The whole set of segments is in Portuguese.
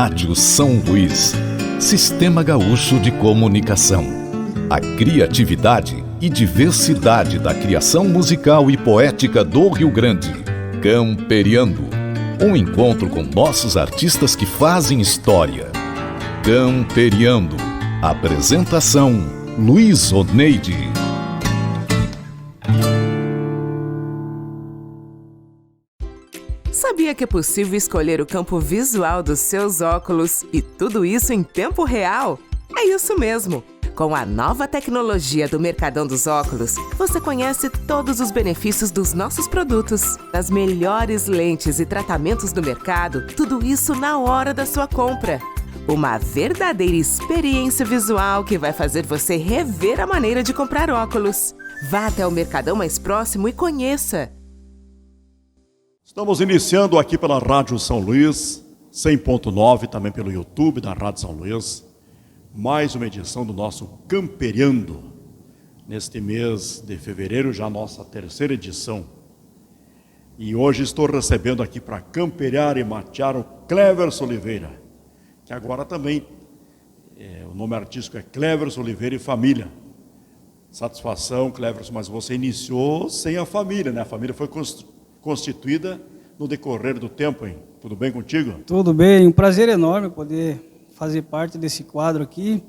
Rádio São Luís, Sistema Gaúcho de Comunicação. A criatividade e diversidade da criação musical e poética do Rio Grande. Camperiando, um encontro com nossos artistas que fazem história. Camperiando. Apresentação: Luiz Oneide. Sabia que é possível escolher o campo visual dos seus óculos e tudo isso em tempo real? É isso mesmo! Com a nova tecnologia do Mercadão dos Óculos, você conhece todos os benefícios dos nossos produtos. As melhores lentes e tratamentos do mercado, tudo isso na hora da sua compra. Uma verdadeira experiência visual que vai fazer você rever a maneira de comprar óculos. Vá até o Mercadão mais próximo e conheça. Estamos iniciando aqui pela Rádio São Luís, 100.9, também pelo YouTube da Rádio São Luís, mais uma edição do nosso Camperiando. Neste mês de fevereiro, já a nossa terceira edição. E hoje estou recebendo aqui para camperiar e matear o Cleverson Oliveira, que agora também, o nome artístico é Cleverson Oliveira e Família. Satisfação, Cleverson, mas você iniciou sem a família, né? A família foi constituída no decorrer do tempo, hein? Tudo bem contigo? Tudo bem, um prazer enorme poder fazer parte desse quadro aqui,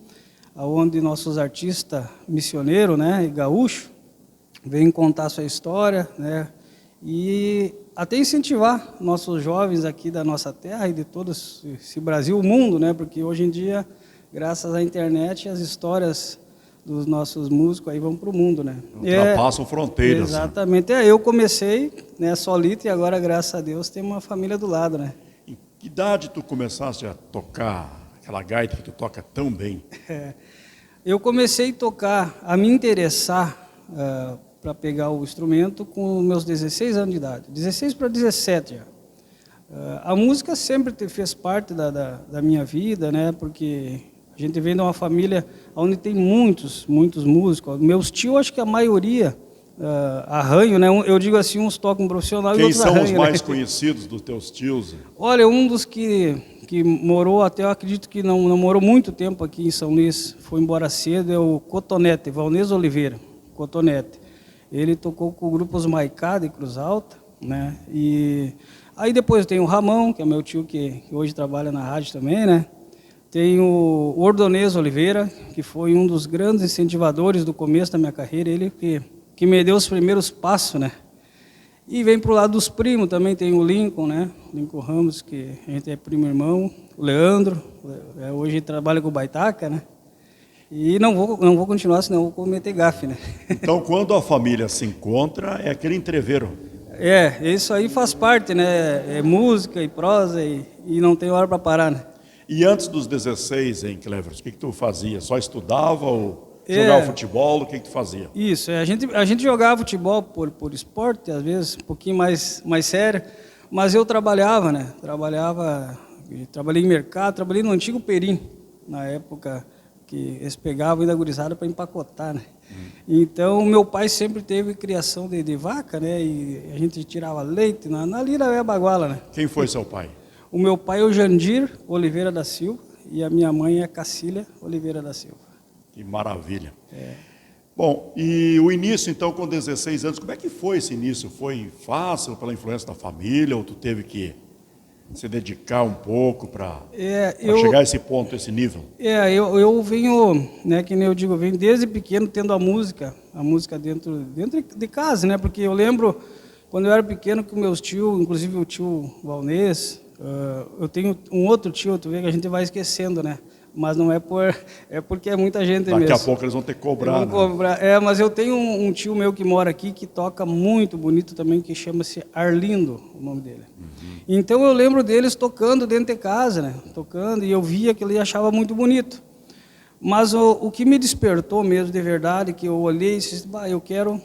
onde nossos artistas missioneiros, né, e gaúcho, vêm contar sua história, né, e até incentivar nossos jovens aqui da nossa terra e de todo esse Brasil, o mundo, né, porque hoje em dia, graças à internet, as histórias dos nossos músicos aí vão para o mundo, né? Ultrapassam fronteiras. Exatamente. Eu comecei, né, solito, e agora, graças a Deus, tem uma família do lado, né? Em que idade tu começaste a tocar aquela gaita que tu toca tão bem? Eu comecei a tocar, a me interessar para pegar o instrumento com meus 16 anos de idade. 16 para 17 já. A música sempre fez parte da minha vida, né? Porque a gente vem de uma família onde tem muitos músicos. Meus tios, acho que a maioria arranham, né? Eu digo assim, uns tocam profissional e outros arranham. Quem são os mais conhecidos dos teus tios? Olha, um dos que morou, até eu acredito que não morou muito tempo aqui em São Luís, foi embora cedo, é o Cotonete, Valnês Oliveira, Cotonete. Ele tocou com o grupo Os Maicá de Cruz Alta, né? E aí depois tem o Ramão, que é meu tio que hoje trabalha na rádio também, né? Tem o Ordonez Oliveira, que foi um dos grandes incentivadores do começo da minha carreira, ele que me deu os primeiros passos, né? E vem para o lado dos primos, também tem o Lincoln, né? Lincoln Ramos, que a gente é primo irmão, o Leandro, hoje ele trabalha com o Baitaca, né? E não vou continuar, senão vou cometer gafe, né? Então, quando a família se encontra, é aquele entreveiro. Isso aí faz parte, né? É música e prosa e não tem hora para parar, né? E antes dos 16, hein, Cleverson, o que tu fazia? Só estudava ou jogava futebol? O que tu fazia? Isso, a gente jogava futebol por esporte, às vezes um pouquinho mais sério, mas eu trabalhava, né? Trabalhei em mercado, trabalhei no antigo Perim, na época que eles pegavam ainda gurizada para empacotar, né? Então, meu pai sempre teve criação de vaca, né? E a gente tirava leite ali na Baguala, né? Quem foi seu pai? O meu pai é o Jandir Oliveira da Silva e a minha mãe é a Cacília Oliveira da Silva. Que maravilha. Bom, e o início, então, com 16 anos, como é que foi esse início? Foi fácil pela influência da família ou tu teve que se dedicar um pouco para chegar a esse ponto, esse nível? Eu venho, né, que nem eu digo, eu venho desde pequeno tendo a música dentro de casa, né? Porque eu lembro, quando eu era pequeno, que meus tios, inclusive o tio Valnês, eu tenho um outro tio, tu vê que a gente vai esquecendo, né? Mas não é porque é muita gente mesmo. Daqui a pouco eles vão ter que cobrar, né? Mas eu tenho um tio meu que mora aqui, que toca muito bonito também, que chama-se Arlindo, o nome dele. Então eu lembro deles tocando dentro de casa, né? Tocando, e eu via aquilo e achava muito bonito. Mas o que me despertou mesmo de verdade, que eu olhei e disse, eu quero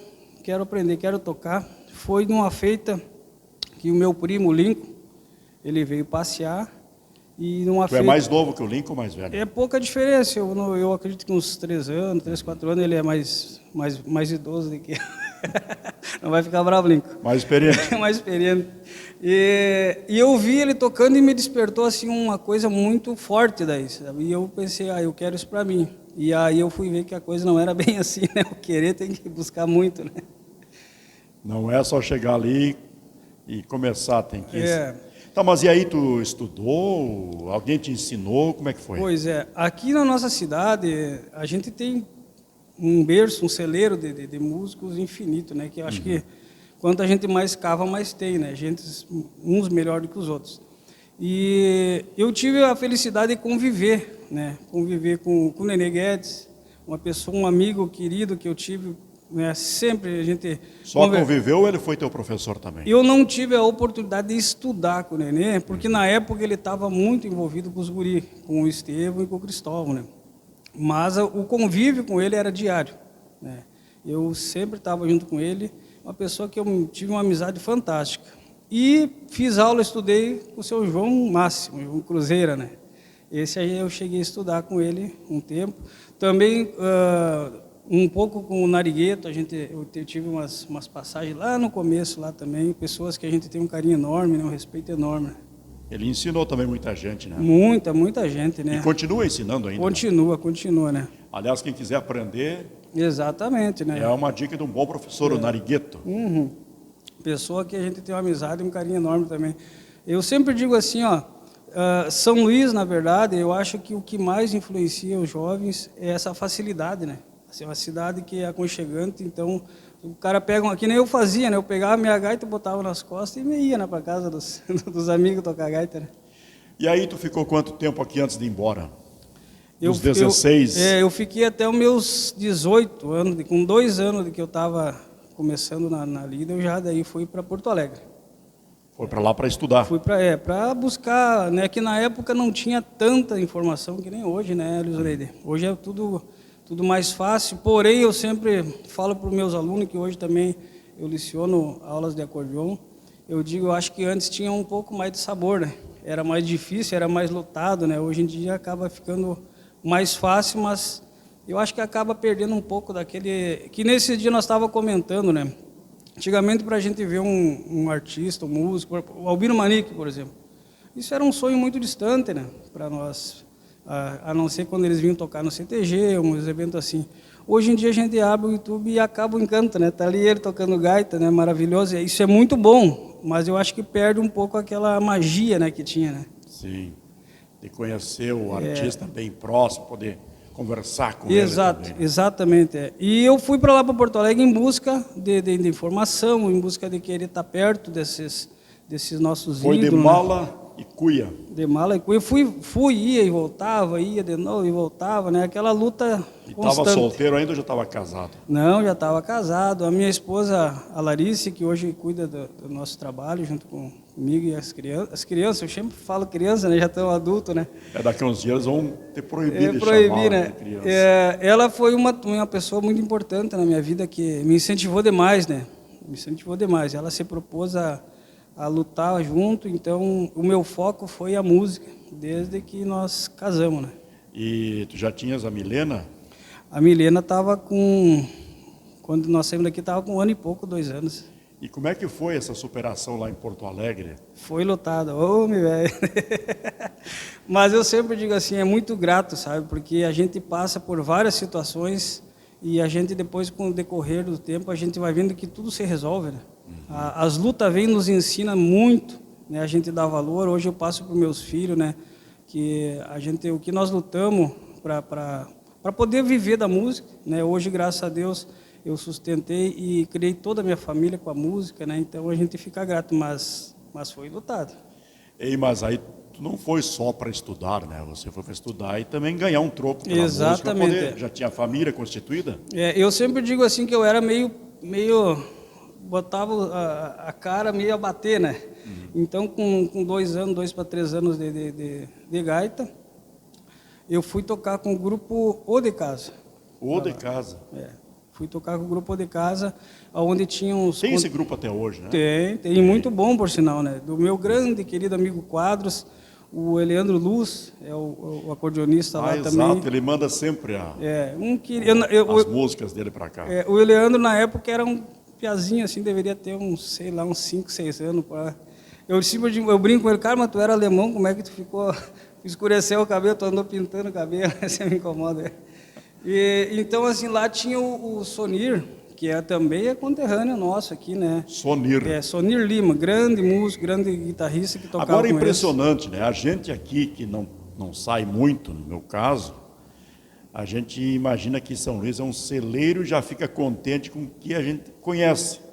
aprender, quero tocar, foi numa feita que o meu primo Lincoln, ele veio passear e numa feita... Tu é mais novo que o Lincoln ou mais velho? É pouca diferença, eu acredito que uns 3 anos, 3, 4 anos, ele é mais idoso do que... Não vai ficar bravo, Lincoln. Mais experiente. Mais experiente. E eu vi ele tocando e me despertou assim uma coisa muito forte daí, sabe? E eu pensei, eu quero isso para mim. E aí eu fui ver que a coisa não era bem assim, né? O querer tem que buscar muito, né? Não é só chegar ali e começar, tem que... Tá, mas e aí tu estudou? Alguém te ensinou? Como é que foi? Pois é, aqui na nossa cidade a gente tem um berço, um celeiro de músicos infinito, né? Que eu acho que quanto a gente mais cava, mais tem, né? Gente, uns melhor do que os outros. E eu tive a felicidade de conviver, né? Conviver com o Nenê Guedes, uma pessoa, um amigo querido que eu tive, né? Sempre a gente... Só conviveu ou ele foi teu professor também? Eu não tive a oportunidade de estudar com o Nenê, porque na época ele estava muito envolvido com os guri, com o Estevão e com o Cristóvão, né? Mas o convívio com ele era diário, né? Eu sempre estava junto com ele, uma pessoa que eu tive uma amizade fantástica. E fiz aula, estudei com o seu João Máximo, João Cruzeira, né? Esse aí eu cheguei a estudar com ele um tempo. Também um pouco com o Narigueto, eu tive umas passagens lá no começo, lá também, pessoas que a gente tem um carinho enorme, né? Um respeito enorme. Ele ensinou também muita gente, né? Muita gente, né? E continua ensinando ainda? Continua, né? Aliás, quem quiser aprender... Exatamente, né? É uma dica de um bom professor, o Narigueto. Pessoa que a gente tem uma amizade e um carinho enorme também. Eu sempre digo assim, São Luís, na verdade, eu acho que o que mais influencia os jovens é essa facilidade, né? Assim, uma cidade que é aconchegante, então o cara pega, que nem eu fazia, né? Eu pegava a minha gaita, botava nas costas e me ia, né, para casa dos amigos tocar gaita, né? E aí tu ficou quanto tempo aqui antes de ir embora? Uns 16? Eu fiquei até os meus 18 anos, com 2 anos de que eu estava começando na lida, eu já daí fui para Porto Alegre. Foi para lá para estudar? Fui para buscar, né, que na época não tinha tanta informação que nem hoje, né, Luiz Leide? Hoje é tudo mais fácil, porém eu sempre falo para os meus alunos, que hoje também eu leciono aulas de acordeon, eu digo, eu acho que antes tinha um pouco mais de sabor, né? Era mais difícil, era mais lotado, né? Hoje em dia acaba ficando mais fácil, mas eu acho que acaba perdendo um pouco daquele... Que nesse dia nós estávamos comentando, né? Antigamente, para a gente ver um artista, um músico, o Albino Manique, por exemplo, isso era um sonho muito distante, né? Para nós, a não ser quando eles vinham tocar no CTG, uns eventos assim. Hoje em dia a gente abre o YouTube e acaba o encanto, né? Tá ali ele tocando gaita, né? Maravilhoso. Isso é muito bom, mas eu acho que perde um pouco aquela magia, né, que tinha, né? Sim. De conhecer o artista bem próximo, poder conversar com ele também. Exatamente. E eu fui para lá, para Porto Alegre, em busca de informação, em busca de querer estar perto desses nossos ídolos. Foi de mala e cuia. De mala e cuia. Ia e voltava, ia de novo e voltava, né? Aquela luta constante. Estava solteiro ainda ou já estava casado? Não, já estava casado. A minha esposa, a Larice, que hoje cuida do nosso trabalho, junto comigo e as crianças. As crianças, eu sempre falo criança, né? Já estão adultos, né? Daqui a uns dias vão ter proibido de proibir, chamar né? de criança. Ela foi uma pessoa muito importante na minha vida, que me incentivou demais, né? Me incentivou demais. Ela se propôs a lutar junto, então o meu foco foi a música, desde que nós casamos, né? E tu já tinhas a Milena? A Milena estava quando nós saímos daqui, estava com 1 ano e pouco, 2 anos. E como é que foi essa superação lá em Porto Alegre? Foi lotada, meu velho. Mas eu sempre digo assim, é muito grato, sabe? Porque a gente passa por várias situações e a gente depois, com o decorrer do tempo, a gente vai vendo que tudo se resolve, né? As lutas vêm, nos ensina muito, né? A gente dá valor. Hoje eu passo para os meus filhos, né? Que o que nós lutamos para poder viver da música, né? Hoje, graças a Deus, eu sustentei e criei toda a minha família com a música, né? Então a gente fica grato, mas foi lutado. Mas aí tu não foi só para estudar, né? Você foi para estudar e também ganhar um troco pela Exatamente. música. Já tinha família constituída? Eu sempre digo assim que eu era meio botava a cara meio a bater, né? Então, com 2 anos, 2 para 3 anos de gaita, eu fui tocar com o grupo O de Casa. O de Casa? Fui tocar com o grupo O de Casa, onde tinha uns... Tem esse grupo até hoje, né? Tem, muito bom, por sinal, né? Do meu grande querido amigo Quadros, o Eleandro Luz, é o acordeonista lá também. Exato, ele manda sempre as músicas dele para cá. O Eleandro, na época, era um piazinho, assim, deveria ter uns 5, 6 anos. Eu brinco com ele, cara, mas tu era alemão, como é que tu ficou, escureceu o cabelo, tu andou pintando o cabelo, você me incomoda. Então, assim, lá tinha o Sonir, que também é conterrâneo nosso aqui, né? Sonir. Sonir Lima, grande músico, grande guitarrista que tocava Agora é com impressionante, né? A gente aqui, que não sai muito, no meu caso, a gente imagina que São Luís é um celeiro e já fica contente com o que a gente conhece.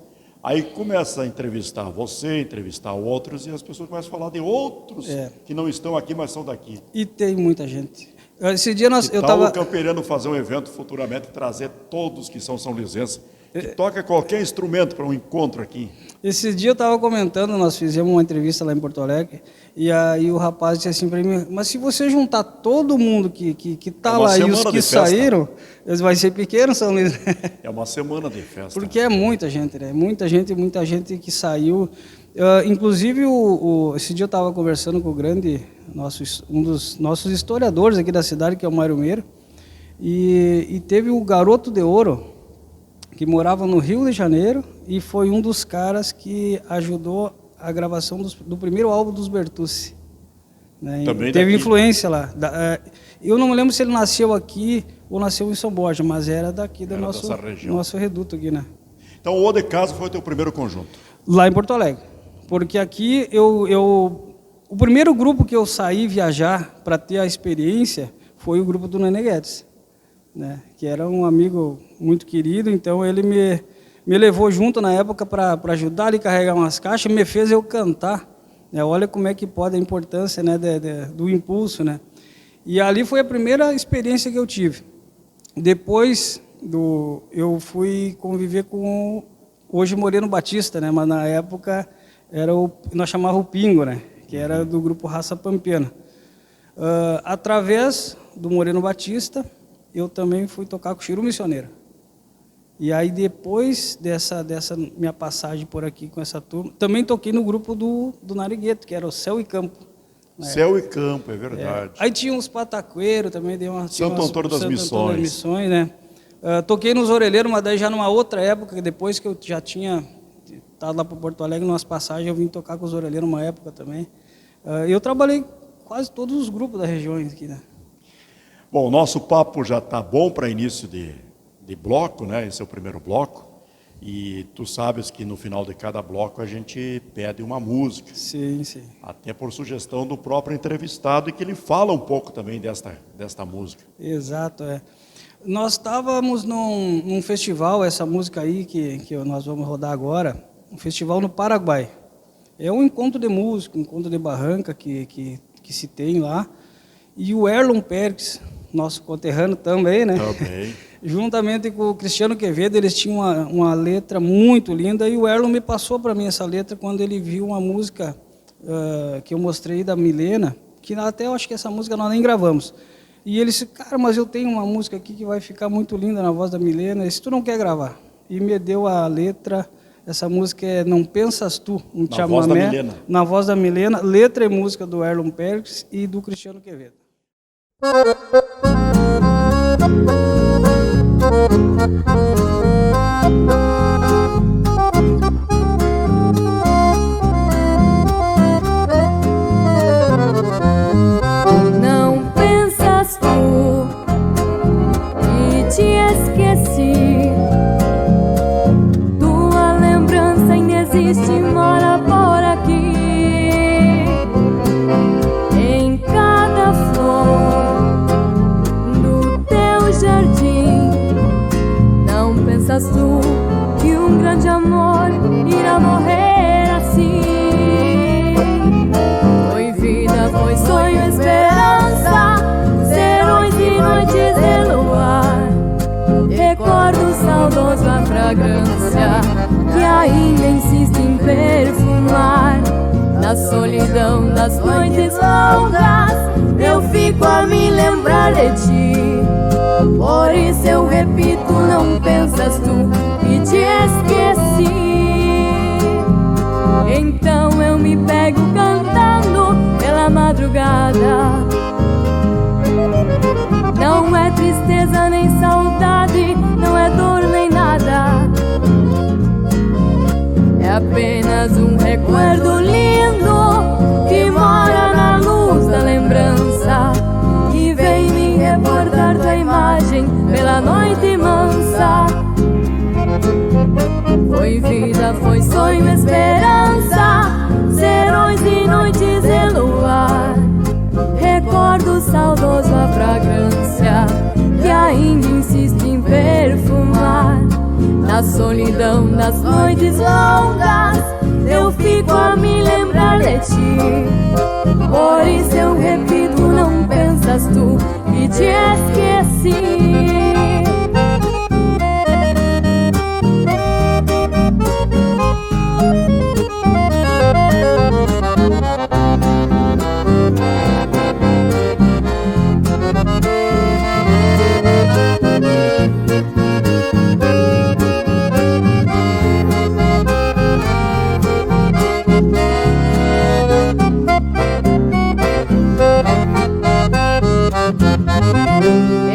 Aí começa a entrevistar você, entrevistar outros, e as pessoas começam a falar de outros que não estão aqui, mas são daqui. E tem muita gente. Esse dia eu estava camperiando fazer um evento futuramente, trazer todos que são são-luizenses, que toca qualquer instrumento para um encontro aqui. Esse dia eu estava comentando, nós fizemos uma entrevista lá em Porto Alegre, e aí o rapaz disse assim para mim, mas se você juntar todo mundo que está lá e os que saíram, eles vai ser pequeno, São Luís. É uma semana de festa. Porque é muita gente, né? Muita gente que saiu. Inclusive, esse dia eu estava conversando com o grande, um dos nossos historiadores aqui da cidade, que é o Mário Meiro, e teve o Garoto de Ouro, que morava no Rio de Janeiro, e foi um dos caras que ajudou a gravação do primeiro álbum dos Bertucci. Né? Também teve daqui. Influência lá. Eu não me lembro se ele nasceu aqui ou nasceu em São Borja, mas era daqui do nosso reduto aqui, né? Então o O de Casa foi o teu primeiro conjunto? Lá em Porto Alegre. Porque aqui o primeiro grupo que eu saí viajar para ter a experiência foi o grupo do Nenê Guedes, né? Que era um amigo muito querido, então ele me levou junto na época para ajudar ele a carregar umas caixas, me fez eu cantar, né? Olha como é que pode a importância, né, do impulso, né? E ali foi a primeira experiência que eu tive. Depois eu fui conviver com hoje Moreno Batista, né? Mas na época nós chamávamos o Pingo, né? Que era do grupo Raça Pampiana. Através do Moreno Batista, eu também fui tocar com o Chiru Missioneiro. E aí depois dessa minha passagem por aqui com essa turma, também toquei no grupo do Narigueto, que era o Céu e Campo. Céu e Campo, é verdade. Aí tinha uns pataqueiros também, Santo Antônio das Missões, né? Toquei nos Orelheiros, mas daí já numa outra época, depois que eu já tinha estado lá para Porto Alegre, nas passagens, eu vim tocar com os Orelheiros uma época também. Eu trabalhei quase todos os grupos da região aqui, né? Bom, o nosso papo já está bom para início de bloco, né? Esse é o primeiro bloco. E tu sabes que no final de cada bloco a gente pede uma música. Sim, sim. Até por sugestão do próprio entrevistado, e que ele fala um pouco também desta música. Exato, é. Nós estávamos num festival, essa música aí que nós vamos rodar agora, um festival no Paraguai. É um encontro de música, um encontro de barranca que se tem lá. E o Erlon Perks, nosso conterrâneo também, né? Também. Juntamente com o Cristiano Quevedo, eles tinham uma letra muito linda, e o Erlon me passou para mim essa letra quando ele viu uma música que eu mostrei da Milena, que até eu acho que essa música nós nem gravamos. E ele disse, cara, mas eu tenho uma música aqui que vai ficar muito linda na voz da Milena, e se tu não quer gravar? E me deu a letra, essa música é Não Pensas Tu, um chamamé, na voz da Milena, letra e música do Erlon Perks e do Cristiano Quevedo. Não pensas tu que te esqueci, tua lembrança ainda existe, mora por aqui, em cada flor do teu jardim. Não pensas tu que um grande amor irá morrer assim? Foi vida, foi sonho, esperança, serões e noites de luar. Recordo saudoso a fragrância que ainda insiste em perfumar. Na solidão das noites longas, eu fico a me lembrar de ti. Por isso eu repito, não pensas tu que te esqueci. Então eu me pego cantando pela madrugada. Não é tristeza nem saudade, não é dor nem nada. É apenas um recuerdo lindo Na solidão das noites longas, eu fico a me lembrar de ti. Por isso eu repito, não pensas tu que te esqueci.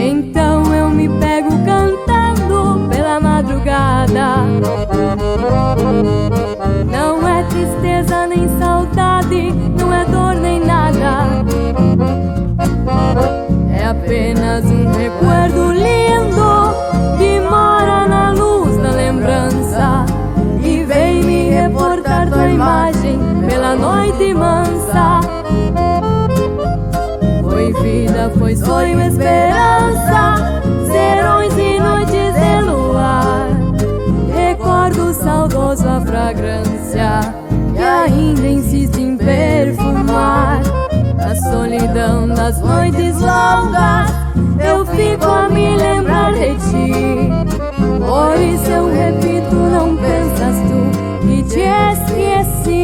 Então eu me pego cantando pela madrugada. Não é tristeza nem saudade, não é dor nem nada. É apenas um recuerdo lindo que mora na luz da lembrança e vem me reportar tua imagem pela noite mansa. Foi vida, foi sonho, esperança, serões e noites de luar. Recordo saudoso a fragrância que ainda insiste em perfumar. Na solidão das noites longas, eu fico a me lembrar de ti. Por isso eu repito, não pensas tu que te esqueci.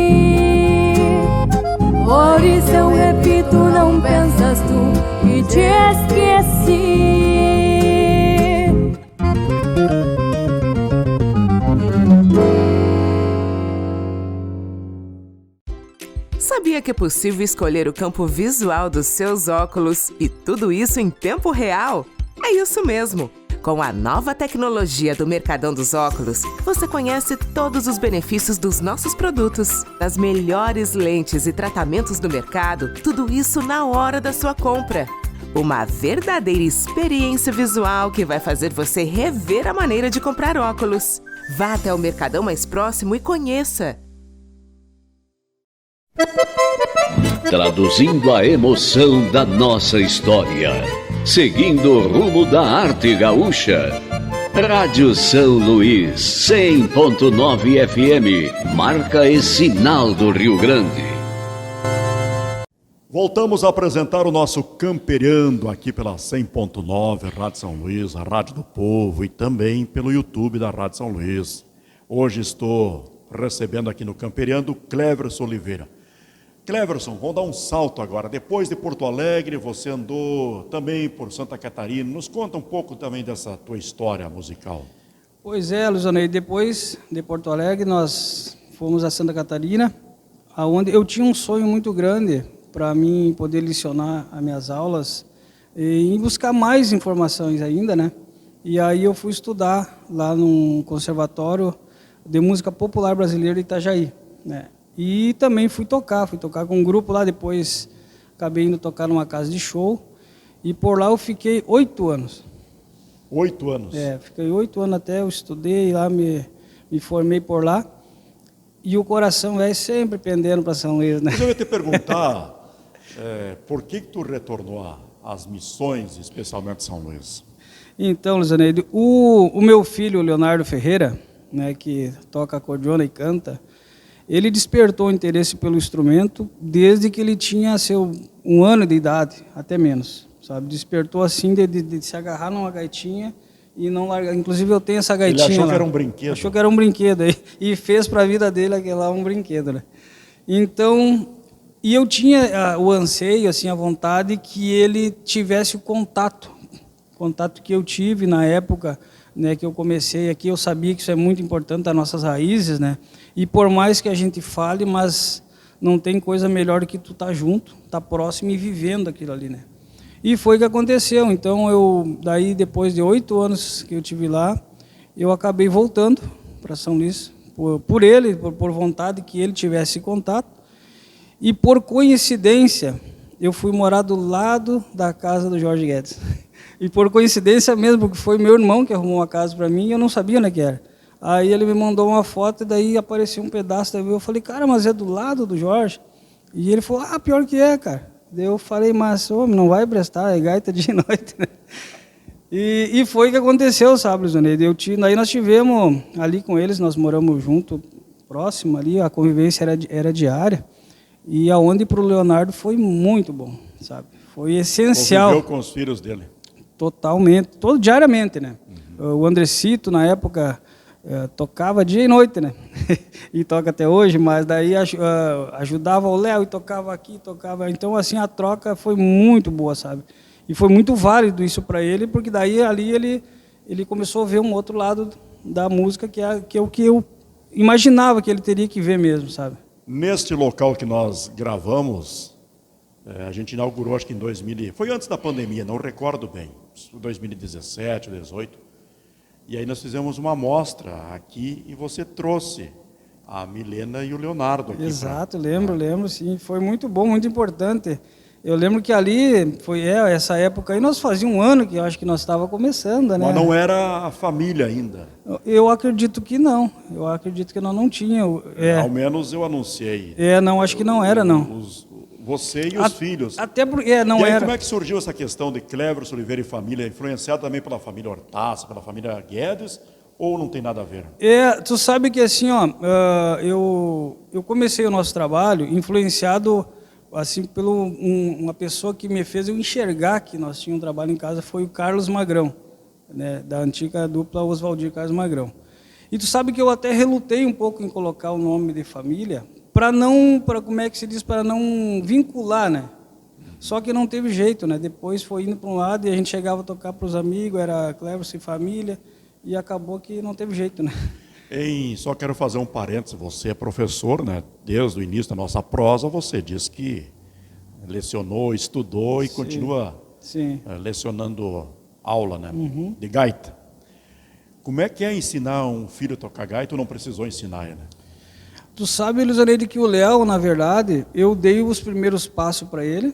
Por isso eu repito, não pensas tu que te esqueci. Sabia que é possível escolher o campo visual dos seus óculos e tudo isso em tempo real? É isso mesmo! Com a nova tecnologia do Mercadão dos Óculos, você conhece todos os benefícios dos nossos produtos, das melhores lentes e tratamentos do mercado, tudo isso na hora da sua compra. Uma verdadeira experiência visual que vai fazer você rever a maneira de comprar óculos. Vá até o Mercadão mais próximo e conheça! Traduzindo a emoção da nossa história, seguindo o rumo da arte gaúcha. Rádio São Luís, 100.9 FM, marca e sinal do Rio Grande. Voltamos a apresentar o nosso Camperiando aqui pela 100.9, Rádio São Luís, a Rádio do Povo e também pelo YouTube da Rádio São Luís. Hoje estou recebendo aqui no Camperiando Cleverson Oliveira. Cleverson, vamos dar um salto agora. Depois de Porto Alegre, você andou também por Santa Catarina. Nos conta um pouco também dessa tua história musical. Pois é, Luizanei, depois de Porto Alegre, nós fomos a Santa Catarina, onde eu tinha um sonho muito grande para mim poder lecionar as minhas aulas e buscar mais informações ainda, né? E aí eu fui estudar lá num conservatório de música popular brasileira de Itajaí, né? E também fui tocar com um grupo lá, depois acabei indo tocar numa casa de show, e por lá eu fiquei 8 anos. 8 anos? É, fiquei 8 anos até, eu estudei lá, me formei por lá, e o coração vai sempre pendendo para São Luís, né? Mas eu ia te perguntar, por que tu retornou às missões, especialmente São Luís? Então, Luizaneide, o meu filho, Leonardo Ferreira, né, que toca acordeona e canta, ele despertou o interesse pelo instrumento desde que ele tinha seu 1 ano de idade, até menos, sabe? Despertou assim de se agarrar numa gaitinha e não largar. Inclusive eu tenho essa gaitinha. Ele achou lá. Que era um brinquedo. Achou que era um brinquedo aí, e fez para a vida dele aquele lá um brinquedo, né? Então, e eu tinha o anseio, assim, a vontade que ele tivesse o contato que eu tive na época, né, que eu comecei aqui. Eu sabia que isso é muito importante das nossas raízes, né? E por mais que a gente fale, mas não tem coisa melhor do que tu estar junto, estar próximo e vivendo aquilo ali, né? E foi o que aconteceu. Então, daí depois de 8 anos que eu tive lá, eu acabei voltando para São Luís, por vontade que ele tivesse contato. E por coincidência, eu fui morar do lado da casa do Jorge Guedes. E por coincidência mesmo, que foi meu irmão que arrumou a casa para mim, e eu não sabia onde que era. Aí ele me mandou uma foto e daí apareceu um pedaço da eu falei, cara, mas é do lado do Jorge? E ele falou, pior que é, cara. Daí eu falei, mas homem, não vai prestar, é gaita de noite, né? E foi o que aconteceu, sabe, Zoneide? Aí nós tivemos ali com eles, nós moramos junto, próximo ali, a convivência era diária. E aonde para o Leonardo foi muito bom, sabe? Foi essencial. Conviveu com os filhos dele? Totalmente, diariamente, né? O Andrecito, na época, tocava dia e noite, né? E toca até hoje, mas daí ajudava o Léo e tocava aqui, tocava... Então, assim, a troca foi muito boa, sabe? E foi muito válido isso para ele, porque daí ali ele começou a ver um outro lado da música, que é o que eu imaginava que ele teria que ver mesmo, sabe? Neste local que nós gravamos, a gente inaugurou, acho que em 2000, foi antes da pandemia, não recordo bem, 2017, 2018, e aí nós fizemos uma amostra aqui e você trouxe a Milena e o Leonardo aqui. Exato, lembro, sim, foi muito bom, muito importante. Eu lembro que ali, foi essa época aí, nós fazia um ano que eu acho que nós estava começando, né? Mas não era a família ainda. Eu acredito que não, nós não tínhamos. Ao menos eu anunciei. Não, acho que não era, não. Você e os filhos. Até porque não e aí, era. Como é que surgiu essa questão de Cleverson Oliveira e família, influenciado também pela família Hortaça, pela família Guedes, ou não tem nada a ver? Tu sabe que assim, ó, eu comecei o nosso trabalho influenciado assim pelo uma pessoa que me fez eu enxergar que nós tínhamos um trabalho em casa, foi o Carlos Magrão, né, da antiga dupla Oswaldir Carlos Magrão. E tu sabe que eu até relutei um pouco em colocar o nome de família, para como é que se diz, para não vincular, né? Só que não teve jeito, né? Depois foi indo para um lado e a gente chegava a tocar para os amigos, era Cleverson e família, e acabou que não teve jeito, né? Só quero fazer um parênteses, você é professor, né? Desde o início da nossa prosa, você diz que lecionou, estudou e continua lecionando aula, né? De gaita. Como é que é ensinar um filho a tocar gaita ou não precisou ensinar ele? Tu sabe, Elisaneide, que o Léo, na verdade, eu dei os primeiros passos para ele,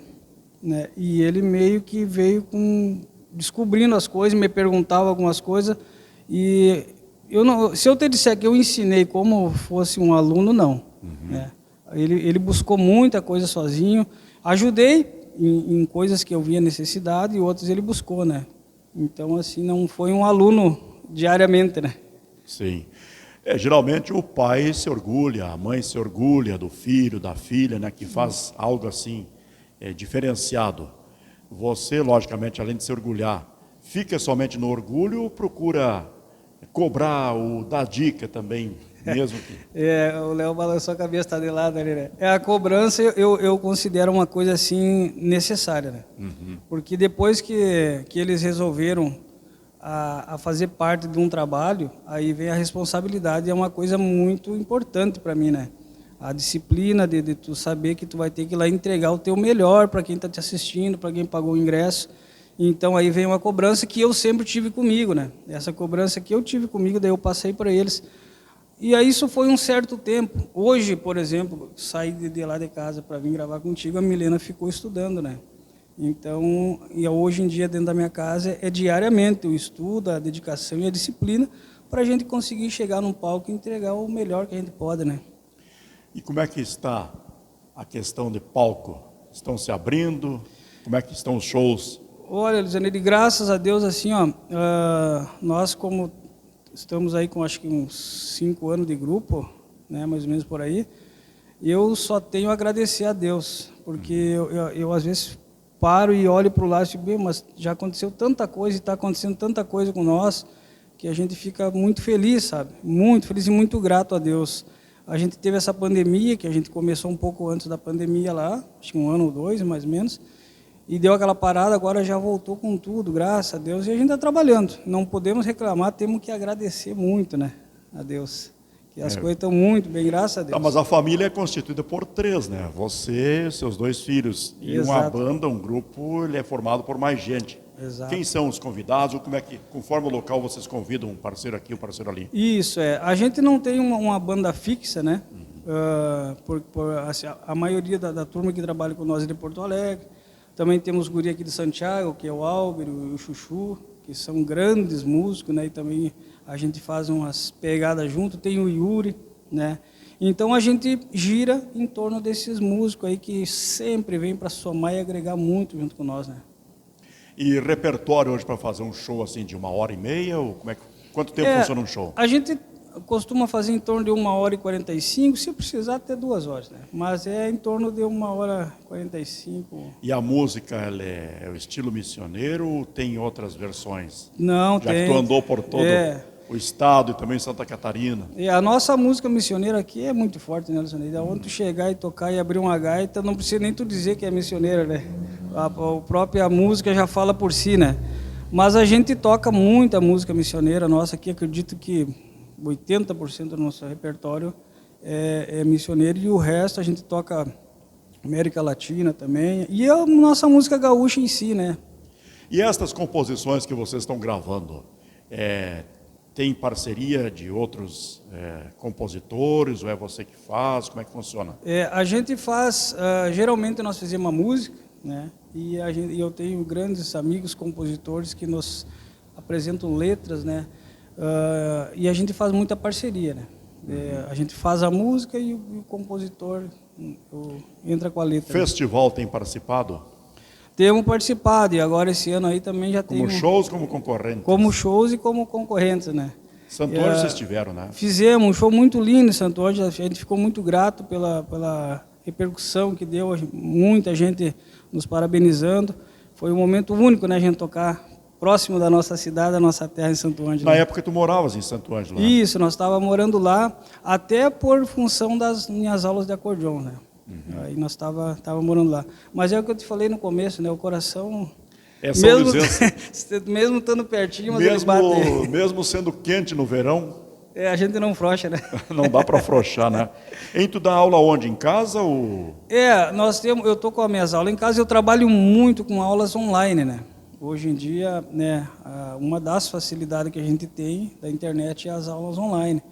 né? E ele meio que veio descobrindo as coisas, me perguntava algumas coisas e... se eu te disser que eu ensinei como fosse um aluno, não. Né? Ele buscou muita coisa sozinho. Ajudei em coisas que eu via necessidade e outras ele buscou, né? Então, assim, não foi um aluno diariamente, né? Sim. Geralmente o pai se orgulha, a mãe se orgulha do filho, da filha, né? Que faz algo assim, diferenciado. Você, logicamente, além de se orgulhar, fica somente no orgulho ou procura... cobrar ou dar dica também, mesmo que... O Léo balançou a cabeça, está de lado ali, né? A cobrança eu considero uma coisa assim necessária, né? Porque depois que eles resolveram a fazer parte de um trabalho, aí vem a responsabilidade, é uma coisa muito importante para mim, né? A disciplina de tu saber que tu vai ter que ir lá entregar o teu melhor para quem está te assistindo, para quem pagou o ingresso. Então aí vem uma cobrança que eu sempre tive comigo, né? Essa cobrança que eu tive comigo, daí eu passei para eles. E aí isso foi um certo tempo. Hoje, por exemplo, saí de lá de casa para vir gravar contigo, a Milena ficou estudando, né? Então, e hoje em dia dentro da minha casa é diariamente o estudo, a dedicação e a disciplina para a gente conseguir chegar num palco e entregar o melhor que a gente pode, né? E como é que está a questão de palco? Estão se abrindo? Como é que estão os shows? Olha, Elisaneide, graças a Deus, assim, ó, nós como estamos aí com acho que uns 5 anos de grupo, né, mais ou menos por aí, eu só tenho a agradecer a Deus, porque eu às vezes paro e olho para o lado e digo, mas já aconteceu tanta coisa e está acontecendo tanta coisa com nós, que a gente fica muito feliz, sabe? Muito feliz e muito grato a Deus. A gente teve essa pandemia, que a gente começou um pouco antes da pandemia lá, acho que 1 ano ou 2, mais ou menos, e deu aquela parada, agora já voltou com tudo, graças a Deus, e a gente está trabalhando. Não podemos reclamar, temos que agradecer muito, né, a Deus. Que as coisas estão muito bem, graças a Deus. Mas a família é constituída por 3, né? Você, seus 2 filhos. E uma banda, um grupo, ele é formado por mais gente. Exato. Quem são os convidados? Ou como é que, conforme o local, vocês convidam um parceiro aqui, um parceiro ali? Isso, a gente não tem uma banda fixa, né? Assim, a maioria da turma que trabalha com nós é de Porto Alegre. Também temos o guri aqui de Santiago, que é o Álvaro e o Chuchu, que são grandes músicos, né? E também a gente faz umas pegadas junto, tem o Yuri, né? Então a gente gira em torno desses músicos aí que sempre vêm para somar e agregar muito junto com nós, né? E repertório hoje para fazer um show assim de 1h30? Ou quanto tempo funciona um show? A gente costuma fazer em torno de 1h45, se precisar até 2 horas, né? Mas é em torno de 1h45. E a música, ela é o estilo missioneiro ou tem outras versões? Não, Já tem. que tu andou por todo o estado e também Santa Catarina. E a nossa música missioneira aqui é muito forte, né, Luciano? Da onde tu chegar e tocar e abrir uma gaita, não precisa nem tu dizer que é missioneira, né? A própria música já fala por si, né? Mas a gente toca muita música missioneira nossa aqui, acredito que 80% do nosso repertório é missioneiro, e o resto a gente toca América Latina também, e a nossa música gaúcha em si, né? E estas composições que vocês estão gravando, tem parceria de outros compositores, ou é você que faz? Como é que funciona? A gente faz, geralmente nós fazemos uma música, né? E eu tenho grandes amigos compositores que nos apresentam letras, né? E a gente faz muita parceria, né? A gente faz a música e o compositor entra com a letra. Festival tem participado? Temos participado, e agora esse ano aí também já tem. Como shows, como concorrentes? Como shows e como concorrentes, né? Santo Ângelo vocês tiveram, né? Fizemos um show muito lindo em Santo Ângelo, a gente ficou muito grato pela repercussão que deu, muita gente nos parabenizando. Foi um momento único, né, a gente tocar próximo da nossa cidade, da nossa terra, em Santo Ângelo. Na época tu moravas em Santo Ângelo, né? Isso, nós estávamos morando lá, até por função das minhas aulas de acordeon, né? Aí nós estava morando lá. Mas é o que eu te falei no começo, né? O coração, mesmo estando pertinho, mas ele bate. Mesmo sendo quente no verão, a gente não frouxa, né? Não dá para afrouxar, né? E tu dá aula onde? Em casa ou... eu estou com as minhas aulas em casa, eu trabalho muito com aulas online, né? Hoje em dia, né, uma das facilidades que a gente tem da internet é as aulas online.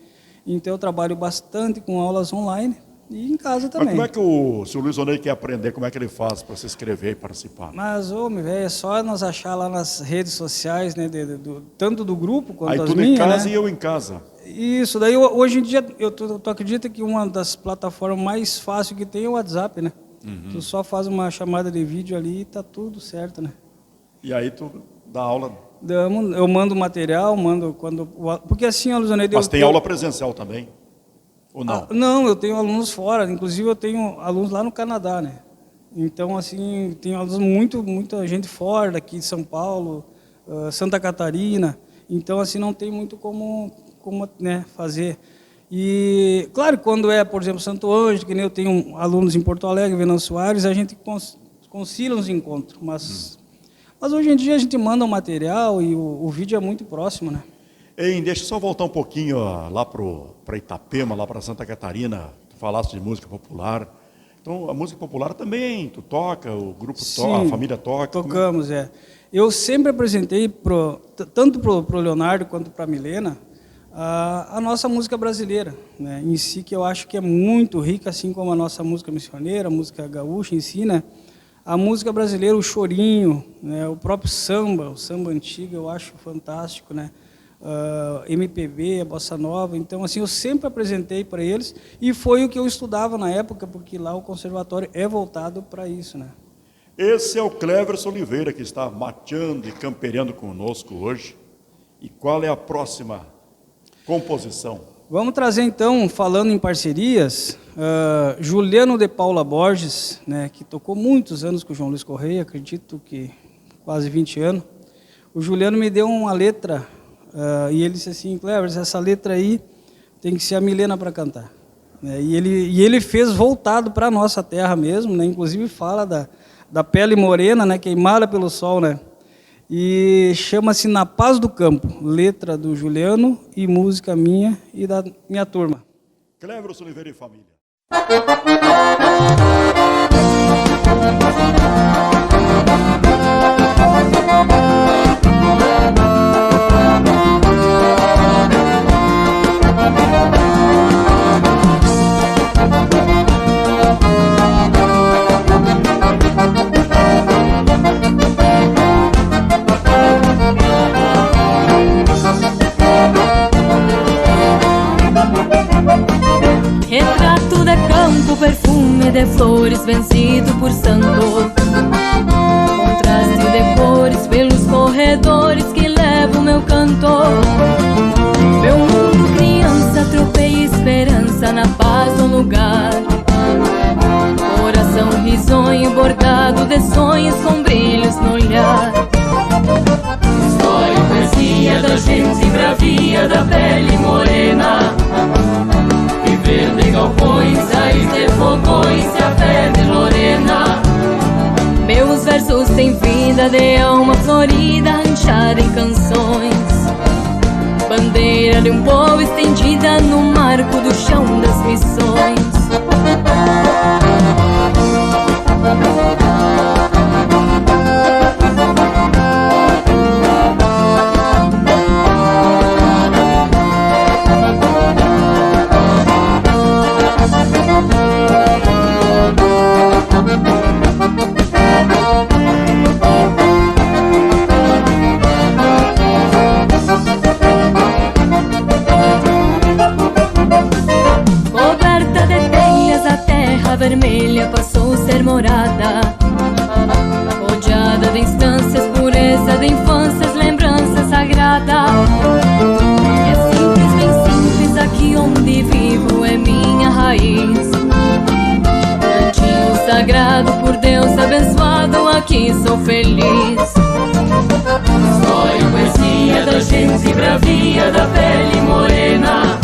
Então eu trabalho bastante com aulas online e em casa também. Mas como é que se o Luiz Onei quer aprender, como é que ele faz para se inscrever e participar? Mas, é só nós achar lá nas redes sociais, né, tanto do grupo quanto das minhas, né? Aí tu em casa e eu em casa. Isso, daí hoje em dia, tu acredita que uma das plataformas mais fáceis que tem é o WhatsApp, né? Tu só faz uma chamada de vídeo ali e tá tudo certo, né? E aí tu dá aula? Eu mando material, porque assim, Luciano... Mas tem aula presencial também? Ou não? Não, eu tenho alunos fora, inclusive eu tenho alunos lá no Canadá, né? Então, assim, tem alunos muita gente fora, daqui de São Paulo, Santa Catarina. Então, assim, não tem muito como né, fazer. E, claro, quando por exemplo, Santo Ângelo, que nem eu tenho alunos em Porto Alegre, Venâncio Soares, a gente concilia uns encontros, mas hoje em dia a gente manda um material e o vídeo é muito próximo, né? Deixa eu só voltar um pouquinho lá para Itapema, lá para Santa Catarina. Tu falaste de música popular. Então, a música popular também, tu toca, o grupo toca, a família toca? Tocamos, Eu sempre apresentei, tanto para o Leonardo quanto para a Milena, a nossa música brasileira, né? Em si, que eu acho que é muito rica, assim como a nossa música missioneira, a música gaúcha em si, né? A música brasileira, o chorinho, né? O próprio samba, o samba antigo, eu acho fantástico, né? MPB, a bossa nova. Então, assim, eu sempre apresentei para eles, e foi o que eu estudava na época, porque lá o conservatório é voltado para isso, né? Esse é o Cleverson Oliveira, que está mateando e campeando conosco hoje. E qual é a próxima composição? Vamos trazer, então, falando em parcerias, Juliano de Paula Borges, né, que tocou muitos anos com o João Luiz Correia, acredito que quase 20 anos. O Juliano me deu uma letra, e ele disse assim: Cleverson, essa letra aí tem que ser a Milena para cantar. E ele fez voltado para a nossa terra mesmo, né, inclusive fala da pele morena, né, queimada pelo sol, né? E chama-se Na Paz do Campo, letra do Juliano e música minha e da minha turma. Cleverson Oliveira e família. Retrato de campo, perfume de flores vencido por santo, contraste de cores corredores que levam meu cantor. Meu mundo criança, tropeia esperança na paz do lugar. Coração risonho bordado de sonhos com brilhos no olhar. História e poesia da gente bravia da pele morena. Viver de galpões, raiz de fogões e a fé de Lorena. Meus versos têm vida de alma florida, ranchada em canções. Bandeira de um povo estendida no marco do chão das missões. Vermelha passou a ser morada, rodeada de instâncias, pureza de infâncias, lembrança sagrada. É simples, bem simples, aqui onde vivo é minha raiz. Cantinho sagrado, por Deus abençoado, aqui sou feliz. História e poesia da gente bravia da pele morena.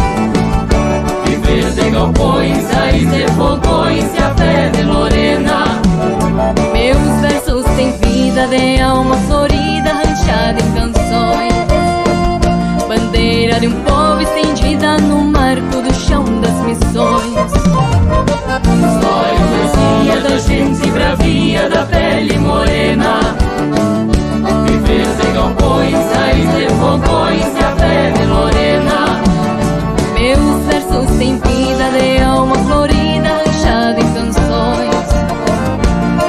Viver de galpões, raiz de fogões e a fé de Lorena. Meus versos têm vida de alma florida, ranchada em canções. Bandeira de um povo estendida no marco do chão das missões. História e poesia da gente bravia da pele morena. Viver de galpões, raiz de fogões e a fé de Lorena. Meus versos têm vida de alma florida, ranchada em canções.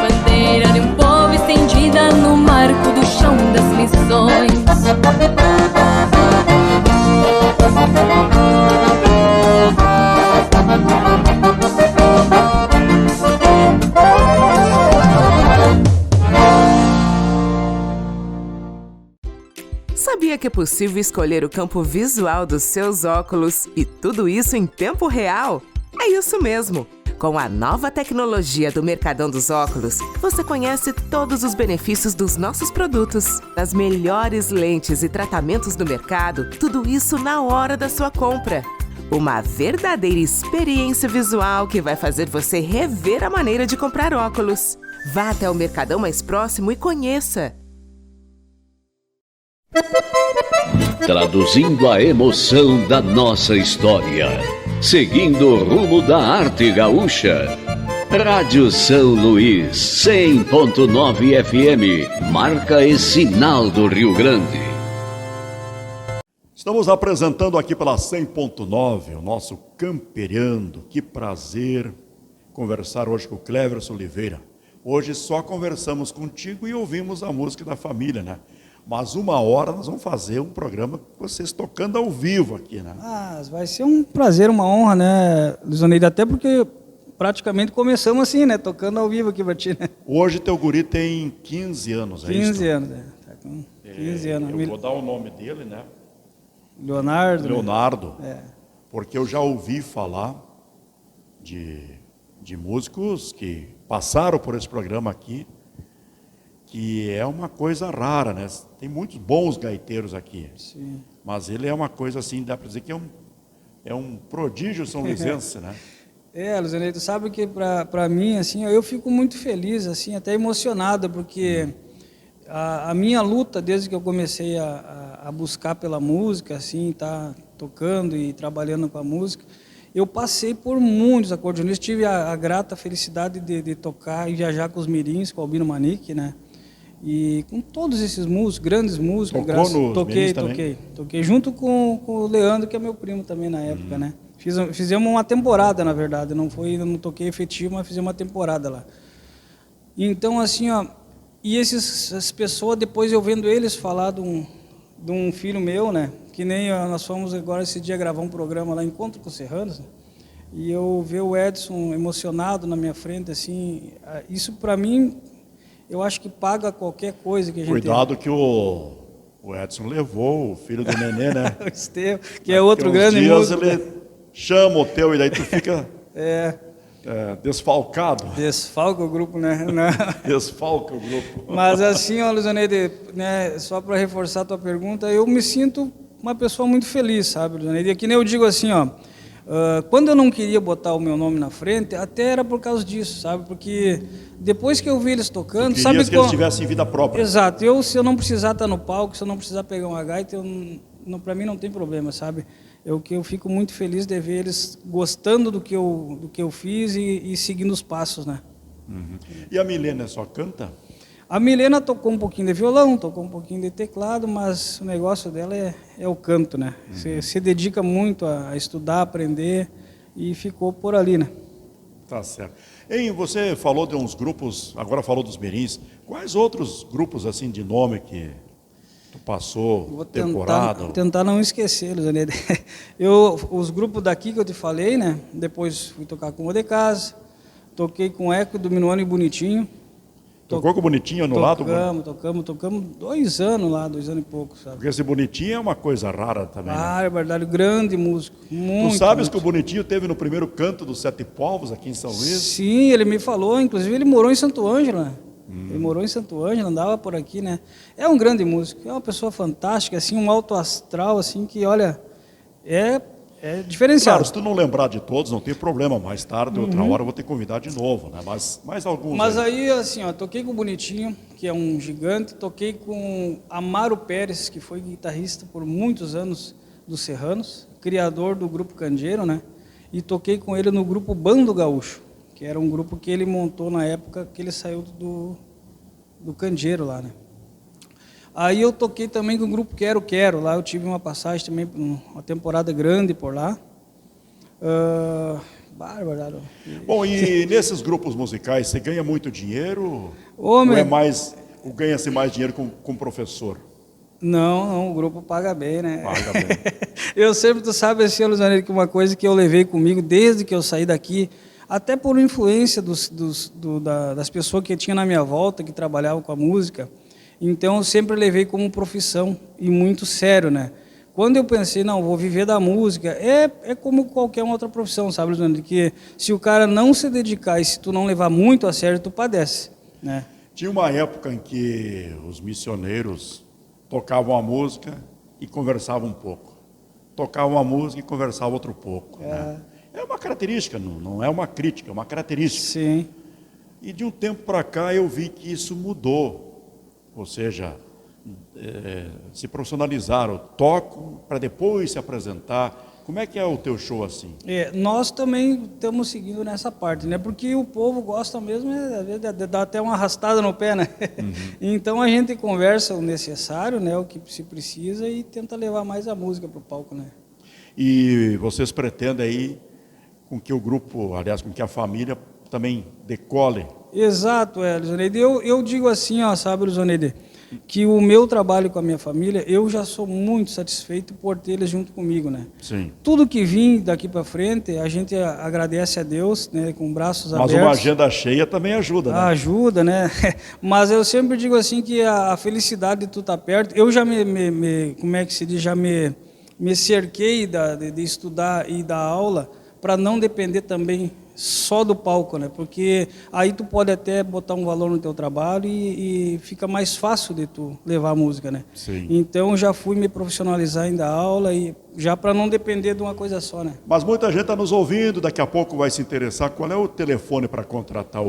Bandeira de um povo estendida no marco do chão das missões. Sabia que é possível escolher o campo visual dos seus óculos e tudo isso em tempo real? É isso mesmo! Com a nova tecnologia do Mercadão dos Óculos, você conhece todos os benefícios dos nossos produtos. As melhores lentes e tratamentos do mercado, tudo isso na hora da sua compra. Uma verdadeira experiência visual que vai fazer você rever a maneira de comprar óculos. Vá até o Mercadão mais próximo e conheça! Traduzindo a emoção da nossa história, seguindo o rumo da arte gaúcha. Rádio São Luís, 100.9 FM, marca e sinal do Rio Grande. Estamos apresentando aqui pela 100.9 o nosso Camperiando. Que prazer conversar hoje com o Cleverson Oliveira. Hoje só conversamos contigo e ouvimos a música da família, né? Mas 1 hora nós vamos fazer um programa com vocês tocando ao vivo aqui, né? Ah, vai ser um prazer, uma honra, né, Luizoneide? Até porque praticamente começamos assim, né? Tocando ao vivo aqui pra ti, né? Hoje teu guri tem 15 anos, é 15 isso? anos, né? Tá com 15 anos. Eu vou dar o nome dele, né? Leonardo. Né? Porque eu já ouvi falar de músicos que passaram por esse programa aqui, que é uma coisa rara, né? Tem muitos bons gaiteiros aqui. Sim. Mas ele é uma coisa assim, dá para dizer que é um prodígio são-luisense, né? Luizoneide, tu sabe que para mim, assim, eu fico muito feliz, assim, até emocionado, porque a minha luta, desde que eu comecei a buscar pela música, assim, tá tocando e trabalhando com a música, eu passei por muitos acordeonistas, tive a grata felicidade de tocar e viajar com os mirins, com o Albino Manique, né? E com todos esses músicos, grandes músicos, toquei junto com o Leandro, que é meu primo também na época, né? Fizemos uma temporada, na verdade, não toquei efetivo, mas fizemos uma temporada lá. Então, assim, ó, e essas pessoas, depois eu vendo eles falar de um filho meu, né? Que nem nós fomos agora esse dia gravar um programa lá, Encontro com os Serranos, né? E eu ver o Edson emocionado na minha frente, assim, isso para mim, eu acho que paga qualquer coisa que a gente... Cuidado que o O Edson levou o filho do Nenê, né? O Estevão, que é outro grande músico. Ele chama o teu e daí tu fica É, desfalcado. desfalca o grupo, né? Não. Desfalca o grupo. Mas assim, ó, Luizaneide, né, só para reforçar a tua pergunta, eu me sinto uma pessoa muito feliz, sabe, Luizaneide? E que nem eu digo assim, ó, quando eu não queria botar o meu nome na frente, até era por causa disso, sabe? Porque depois que eu vi eles tocando, sabe que eles tivessem vida própria. Exato. Se eu não precisar estar no palco, se eu não precisar pegar uma gaita, para mim não tem problema, sabe? Eu fico muito feliz de ver eles gostando do que eu fiz e seguindo os passos, né? Uhum. E a Milena só canta? A Milena tocou um pouquinho de violão, tocou um pouquinho de teclado, mas o negócio dela é o canto, né? Você se dedica muito a estudar, aprender e ficou por ali, né? Tá certo. Hein, você falou de uns grupos, agora falou dos mirins. Quais outros grupos assim de nome que tu passou, Vou temporada? tentar não esquecer, Luizaneide. Os grupos daqui que eu te falei, né? Depois fui tocar com o de casa, toquei com o Eco do Minuano e Bonitinho. Tocou com o Bonitinho no lado? Tocamos 2 anos lá, 2 anos e pouco, sabe? Porque esse Bonitinho é uma coisa rara também, né? É verdade, grande músico. Muito, tu sabes muito. que o Bonitinho teve no primeiro canto dos Sete Povos aqui em São Luís? Sim, ele me falou, inclusive ele morou em Santo Ângelo, né? Ele morou em Santo Ângelo, andava por aqui, né? É um grande músico, é uma pessoa fantástica, assim, um alto astral, assim, que, olha, é diferenciado. Claro, se tu não lembrar de todos, não tem problema. Mais tarde, outra hora, eu vou te convidar de novo, né? Mas mais alguns. Mas aí, assim, ó, toquei com o Bonitinho, que é um gigante, toquei com Amaro Pérez, que foi guitarrista por muitos anos dos Serranos, criador do grupo Candeeiro, né? E toquei com ele no grupo Bando Gaúcho, que era um grupo que ele montou na época que ele saiu do Candeeiro lá, né? Aí eu toquei também com o grupo Quero, lá eu tive uma passagem também, uma temporada grande por lá. Bárbaro. Bom, e nesses grupos musicais, você ganha muito dinheiro? Homem, Ou ganha-se mais dinheiro com professor? Não, o grupo paga bem, né? Paga bem. Eu sempre, tu sabe, assim, Luizaneide, que uma coisa que eu levei comigo desde que eu saí daqui, até por influência das pessoas que tinha na minha volta, que trabalhavam com a música, então eu sempre levei como profissão e muito sério, né? Quando eu pensei, não, vou viver da música, é como qualquer outra profissão, sabe, Luizaneide? Que se o cara não se dedicar e se tu não levar muito a sério, tu padece, né? Tinha uma época em que os missioneiros tocavam a música e conversavam um pouco. Tocavam a música e conversavam outro pouco. Né? É uma característica, não é uma crítica, é uma característica. Sim. E de um tempo para cá eu vi que isso mudou. Ou seja, se profissionalizaram, tocam para depois se apresentar. Como é que é o teu show assim? Nós também estamos seguindo nessa parte, né? Porque o povo gosta mesmo de dar até uma arrastada no pé, né? Então a gente conversa o necessário, né? O que se precisa e tenta levar mais a música para o palco, né? E vocês pretendem aí com que o grupo, aliás, com que a família também decole? Exato, Luizaneide. Eu digo assim, ó, sabe, Luizaneide, que o meu trabalho com a minha família, eu já sou muito satisfeito por ter eles junto comigo, né? Sim. Tudo que vim daqui para frente, a gente agradece a Deus, né, com braços abertos. Mas uma agenda cheia também ajuda, né? Ajuda, né? Mas eu sempre digo assim que a felicidade de tu estar perto, eu já como é que se diz, já me cerquei de estudar e dar aula para não depender também só do palco, né? Porque aí tu pode até botar um valor no teu trabalho e fica mais fácil de tu levar a música, né? Sim. Então já fui me profissionalizar em dar aula e já para não depender de uma coisa só, né? Mas muita gente está nos ouvindo, daqui a pouco vai se interessar. Qual é o telefone para contratar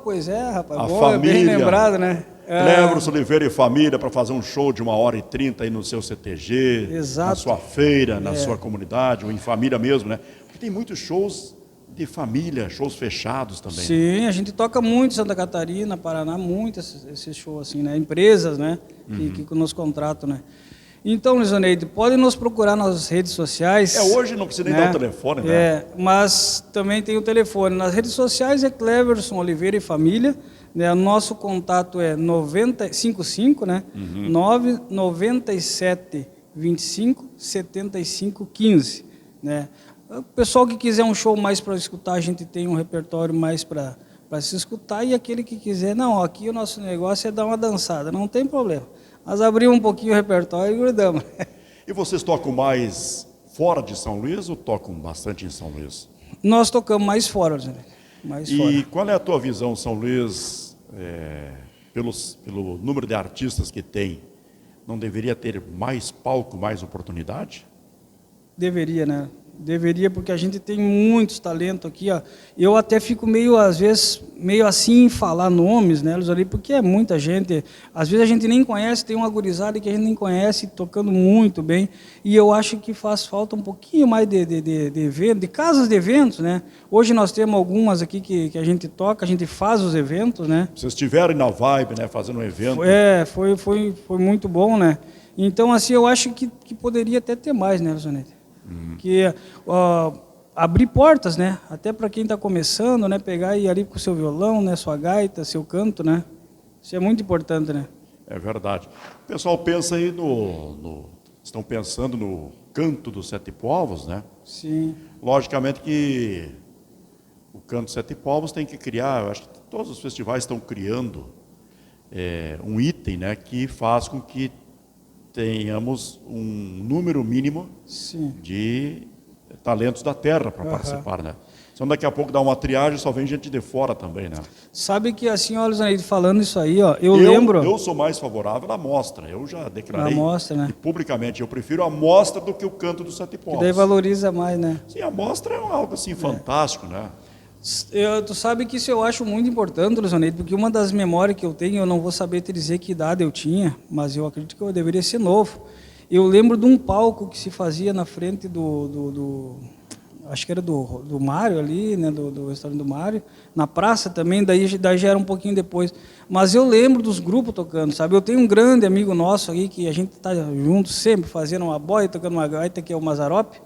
Pois é, rapaz. A Boa, família, bem lembrado, né? Cleverson Oliveira e família para fazer um show de 1h30 aí no seu CTG, Exato. na sua feira, na sua comunidade, ou em família mesmo, né? Porque tem muitos shows de família, shows fechados também. Sim, a gente toca muito em Santa Catarina, Paraná, muito esse show assim, né? Empresas, né? Que nos contratam, né? Então, Luizaneide, podem nos procurar nas redes sociais. Hoje não precisa nem dar o telefone, né? Mas também tem o telefone. Nas redes sociais é Cleverson Oliveira e Família. Né? Nosso contato é 55, né? 997 25 75 15, né? O pessoal que quiser um show mais para escutar, a gente tem um repertório mais para se escutar, e aquele que quiser, não, aqui o nosso negócio é dar uma dançada, não tem problema. Mas abrimos um pouquinho o repertório e grudamos. E vocês tocam mais fora de São Luís ou tocam bastante em São Luís? Nós tocamos mais fora, né? Mais E fora. qual é a tua visão, São Luís, pelo número de artistas que tem? Não deveria ter mais palco, mais oportunidade? Deveria, né? Deveria, porque a gente tem muitos talentos aqui, ó. Eu até fico meio, às vezes, meio assim em falar nomes, né, Luzari, porque é muita gente. Às vezes a gente nem conhece, tem uma gurizada que a gente nem conhece, tocando muito bem. E eu acho que faz falta um pouquinho mais de casas de eventos, né? Hoje nós temos algumas aqui que a gente toca, a gente faz os eventos, né? Vocês estiverem na vibe, né, fazendo um evento. Foi muito bom, né? Então, assim, eu acho que poderia até ter mais, né, Luzanete? Que abrir portas, né? Até para quem está começando, né? Pegar e ir ali com o seu violão, né? Sua gaita, seu canto, né? Isso é muito importante, né? É verdade. O pessoal pensa aí estão pensando no canto dos sete povos, né? Sim. Logicamente que o canto dos sete povos tem que criar, eu acho que todos os festivais estão criando um item, né? Que faz com que tenhamos um número mínimo Sim. de talentos da terra para participar, né? Então daqui a pouco dá uma triagem, só vem gente de fora também, né? Sabe que assim, olha, Zaneide, falando isso aí, ó, eu lembro... Eu sou mais favorável à mostra, eu já declarei mostra, né? publicamente, eu prefiro a mostra do que o canto dos sete povos. Que daí valoriza mais, né? Sim, a mostra é algo assim fantástico, né? Tu sabe que isso eu acho muito importante, Luzoneide, porque uma das memórias que eu tenho, eu não vou saber te dizer que idade eu tinha, mas eu acredito que eu deveria ser novo. Eu lembro de um palco que se fazia na frente acho que era do Mário ali, né, do restaurante do Mário, na praça também, daí já era um pouquinho depois. Mas eu lembro dos grupos tocando, sabe? Eu tenho um grande amigo nosso aí, que a gente está junto sempre, fazendo uma boia, tocando uma gaita, que é o Mazarope.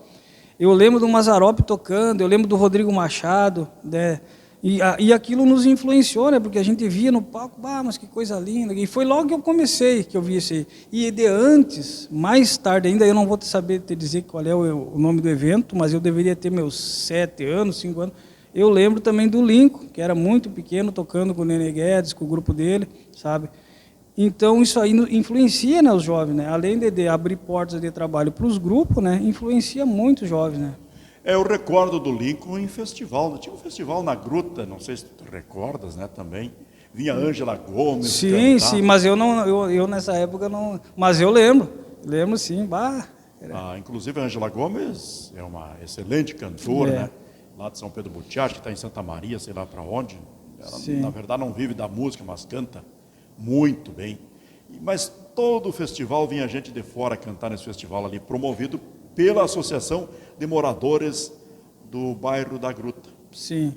Eu lembro do Mazarope tocando, eu lembro do Rodrigo Machado, né? E aquilo nos influenciou, né? Porque a gente via no palco, mas que coisa linda. E foi logo que eu comecei, que eu vi isso aí. E de antes, mais tarde ainda, eu não vou saber te dizer qual é o nome do evento, mas eu deveria ter meus 7 anos, 5 anos. Eu lembro também do Lincoln, que era muito pequeno, tocando com o Nenê Guedes, com o grupo dele, sabe? Então, isso aí influencia, né, os jovens, né? Além de abrir portas de trabalho para os grupos, né, influencia muito os jovens, né? Eu recordo do Lincoln em festival. Tinha um festival na Gruta, não sei se tu recordas, né, também. Vinha Ângela Gomes. Sim, cantar. sim, mas eu nessa época não... Mas eu lembro sim, inclusive a Ângela Gomes é uma excelente cantora, né? Lá de São Pedro Butiá, que está em Santa Maria, sei lá para onde. Ela, na verdade, não vive da música, mas canta muito bem. Mas todo o festival vinha gente de fora cantar nesse festival ali, promovido pela Associação de Moradores do Bairro da Gruta. Sim.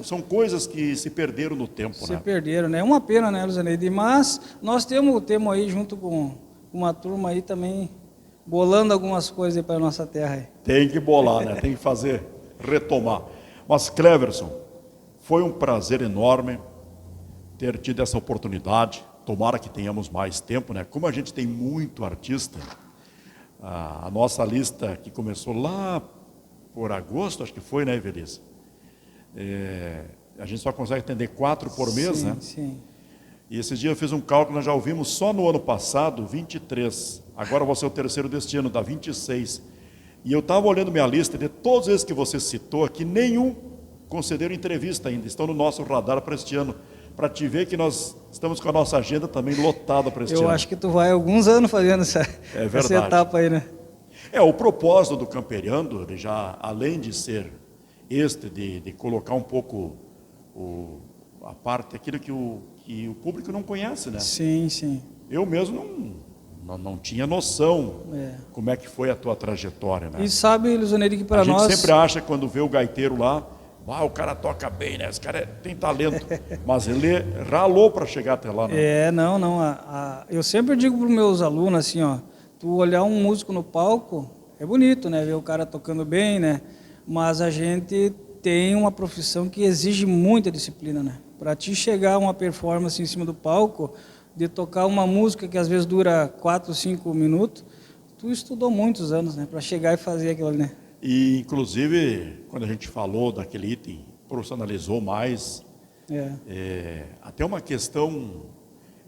São coisas que se perderam no tempo, né? Se perderam, né? É uma pena, né, Luzaneide? Mas nós temos aí, junto com uma turma aí também, bolando algumas coisas para a nossa terra aí. Tem que bolar, né? Tem que fazer, retomar. Mas, Cleverson, foi um prazer enorme ter tido essa oportunidade. Tomara que tenhamos mais tempo, né? Como a gente tem muito artista, a nossa lista que começou lá por agosto, acho que foi, né, Evelise? A gente só consegue atender 4 por mês, né? Sim. E esses dias eu fiz um cálculo, nós já ouvimos só no ano passado 23. Agora vai ser o terceiro deste ano, dá 26. E eu estava olhando minha lista, de todos esses que você citou aqui, nenhum concederam entrevista ainda, estão no nosso radar para este ano. Para te ver que nós estamos com a nossa agenda também lotada para este ano. Eu acho que tu vai alguns anos fazendo essa etapa aí, né? O propósito do Camperiando, ele já, além de ser de colocar um pouco a parte, aquilo que o público não conhece, né? Sim, sim. Eu mesmo não tinha noção como é que foi a tua trajetória, né? E sabe, Luzaneide, que para nós... A gente sempre acha, quando vê o gaiteiro lá, o cara toca bem, né? Esse cara tem talento. Mas ele ralou para chegar até lá, né? Não. Eu sempre digo para os meus alunos assim, ó, tu olhar um músico no palco, é bonito, né? Ver o cara tocando bem, né? Mas a gente tem uma profissão que exige muita disciplina, né? Para te chegar a uma performance em cima do palco, de tocar uma música que às vezes dura 4, 5 minutos, tu estudou muitos anos, né? Para chegar e fazer aquilo ali, né? E, inclusive, quando a gente falou daquele item, profissionalizou mais, até uma questão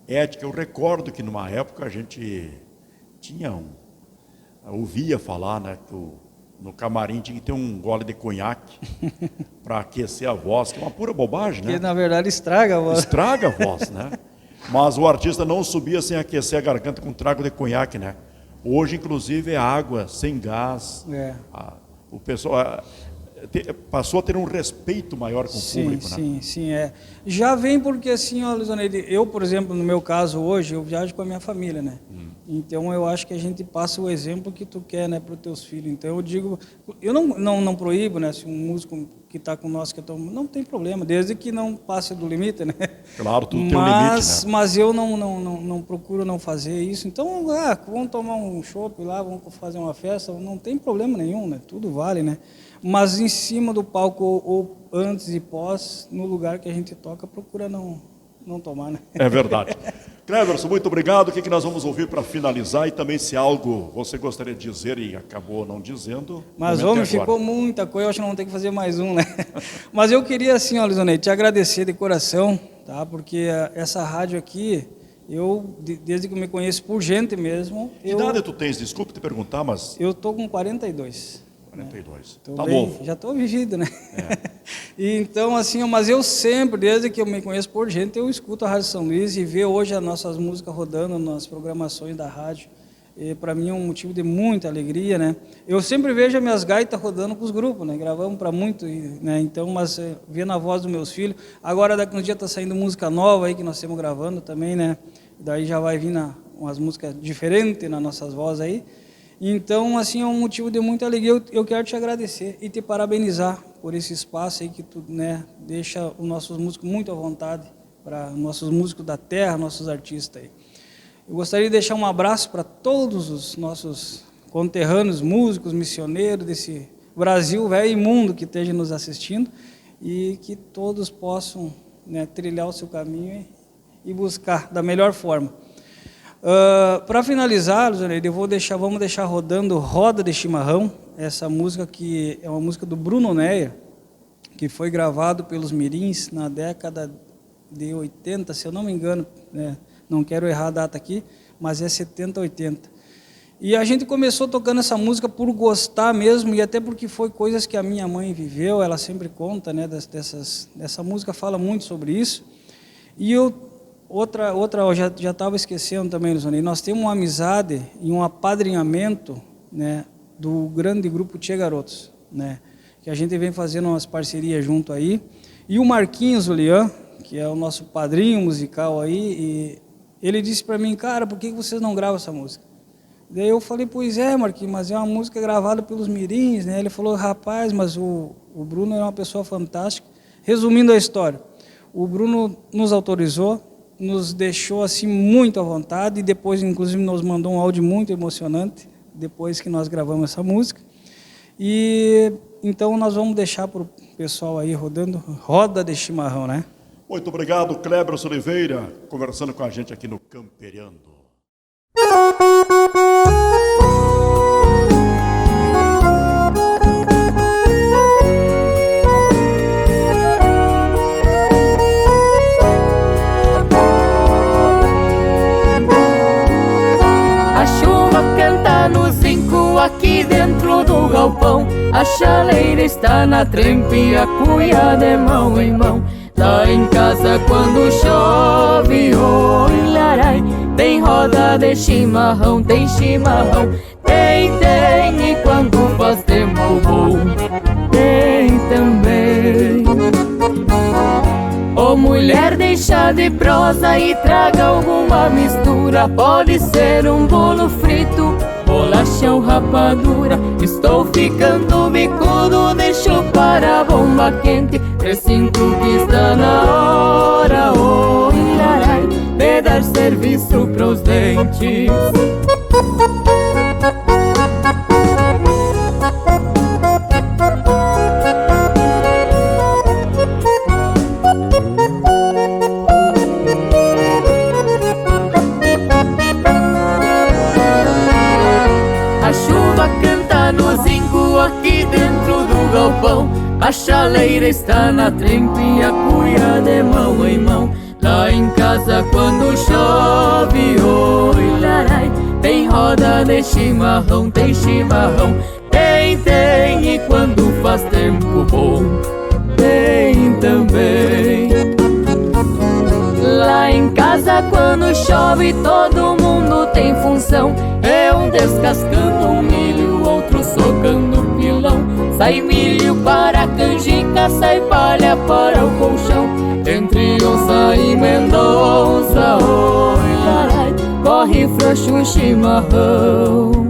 ética. Eu recordo que numa época a gente ouvia falar, né, que no camarim tinha que ter um gole de conhaque para aquecer a voz, que é uma pura bobagem, né? Que na verdade estraga a voz. Estraga a voz, né? Mas o artista não subia sem aquecer a garganta com um trago de conhaque, né? Hoje, inclusive, é água, sem gás. O pessoal passou a ter um respeito maior com o público, né? Sim. Já vem porque assim, ó, Luizoneide, eu, por exemplo, no meu caso hoje, eu viajo com a minha família, né? Então eu acho que a gente passa o exemplo que tu quer, né, para os teus filhos. Então eu digo, eu não proíbo, né, se um músico que está com nós, não tem problema, desde que não passe do limite, né? Claro, tudo tem um limite, né? Mas eu não procuro não fazer isso. Então, vamos tomar um chopp lá, vamos fazer uma festa, não tem problema nenhum, né? Tudo vale, né? Mas em cima do palco ou antes e pós, no lugar que a gente toca, procura não tomar, né? É verdade. Cleverson, muito obrigado. O que nós vamos ouvir para finalizar? E também se algo você gostaria de dizer e acabou não dizendo. Mas, homem, ficou muita coisa, eu acho que não vamos ter que fazer mais um, né? Mas eu queria, assim, ó, Luizoneide, te agradecer de coração, tá? Porque essa rádio aqui, desde que eu me conheço por gente mesmo... Que idade tu tens? Desculpe te perguntar, mas... Eu estou com 42. 42. Tá novo. Já estou vivido, né? E então, assim, mas eu sempre, desde que eu me conheço por gente, eu escuto a Rádio São Luís e ver hoje as nossas músicas rodando nas programações da rádio. Para mim é um motivo de muita alegria, né? Eu sempre vejo as minhas gaitas rodando com os grupos, né? Gravamos para muito, né? Então, mas vendo a voz dos meus filhos. Agora, daqui uns dias está saindo música nova aí que nós estamos gravando também, né? Daí já vai vir umas músicas diferentes nas nossas vozes aí. Então, assim, é um motivo de muita alegria. Eu quero te agradecer e te parabenizar por esse espaço aí que tu, né, deixa os nossos músicos muito à vontade, para nossos músicos da terra, nossos artistas aí. Eu gostaria de deixar um abraço para todos os nossos conterrâneos, músicos, missioneiros desse Brasil velho e mundo que esteja nos assistindo e que todos possam, né, trilhar o seu caminho e buscar da melhor forma. Para finalizar, Luizoneide, vamos deixar rodando Roda de Chimarrão, essa música que é uma música do Bruno Neia, que foi gravado pelos Mirins na década de 80, se eu não me engano, né? Não quero errar a data aqui, mas é 70, 80. E a gente começou tocando essa música por gostar mesmo, e até porque foi coisas que a minha mãe viveu, ela sempre conta, né, dessa música fala muito sobre isso. E outra eu já estava esquecendo também, Luizoneide, nós temos uma amizade e um apadrinhamento, né, do grande grupo Tchê Garotos, né, que a gente vem fazendo umas parcerias junto aí. E o Marquinhos Julian, que é o nosso padrinho musical aí, e ele disse para mim, cara, por que vocês não gravam essa música? Daí eu falei, pois é, Marquinhos, mas é uma música gravada pelos Mirins, né? Ele falou, rapaz, mas o Bruno é uma pessoa fantástica. Resumindo a história, o Bruno nos autorizou, nos deixou assim muito à vontade e depois inclusive nos mandou um áudio muito emocionante depois que nós gravamos essa música. E então nós vamos deixar para o pessoal aí rodando Roda de Chimarrão, né? Muito obrigado, Cleverson Oliveira, conversando com a gente aqui no Camperiando. No zinco aqui dentro do galpão, a chaleira está na trempe e a cuia de mão em mão. Tá em casa quando chove, oi larai, tem roda de chimarrão, tem chimarrão, tem, e quando faz tempo bom, tem também. Ô mulher, deixa de prosa e traga alguma mistura, pode ser um bolo frito, bolacha ou rapadura. Estou ficando bicudo de chupar a bomba quente, presinto que está na hora, oh, larai, de dar serviço pros dentes. Aqui dentro do galpão, a chaleira está na trempe e a cuia de mão em mão. Lá em casa quando chove, oi, larai, tem roda de chimarrão, tem chimarrão. Tem, e quando faz tempo bom, tem também. Lá em casa quando chove todo mundo tem função. É um descascando um milho, outro socando pilão. Sai milho para a canjica, sai palha para o colchão. Entre onça e Mendonça, oi, larai, corre frouxo um chimarrão.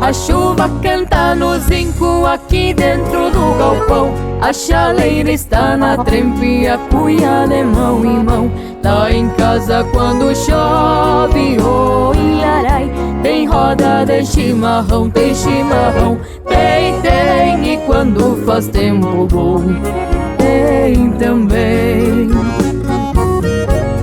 A chuva canta no zinco aqui dentro do galpão. A chaleira está na trempe, a cuia de mão em mão. Lá em casa quando chove, oi, larai, tem roda de chimarrão, tem chimarrão. Tem, e quando faz tempo bom, tem também.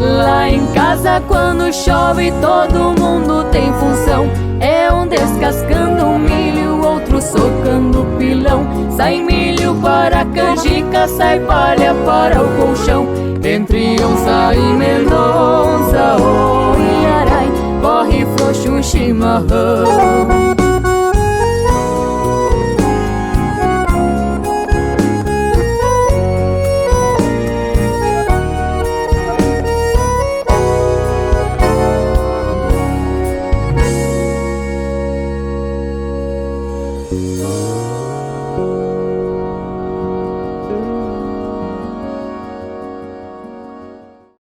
Lá em casa quando chove todo mundo tem função. É um descascando um milho, outro socando pilão. Sai milho para a canjica, sai palha para o colchão. Entre onça e Mendonça, oi, larai, corre frouxo um chimarrão.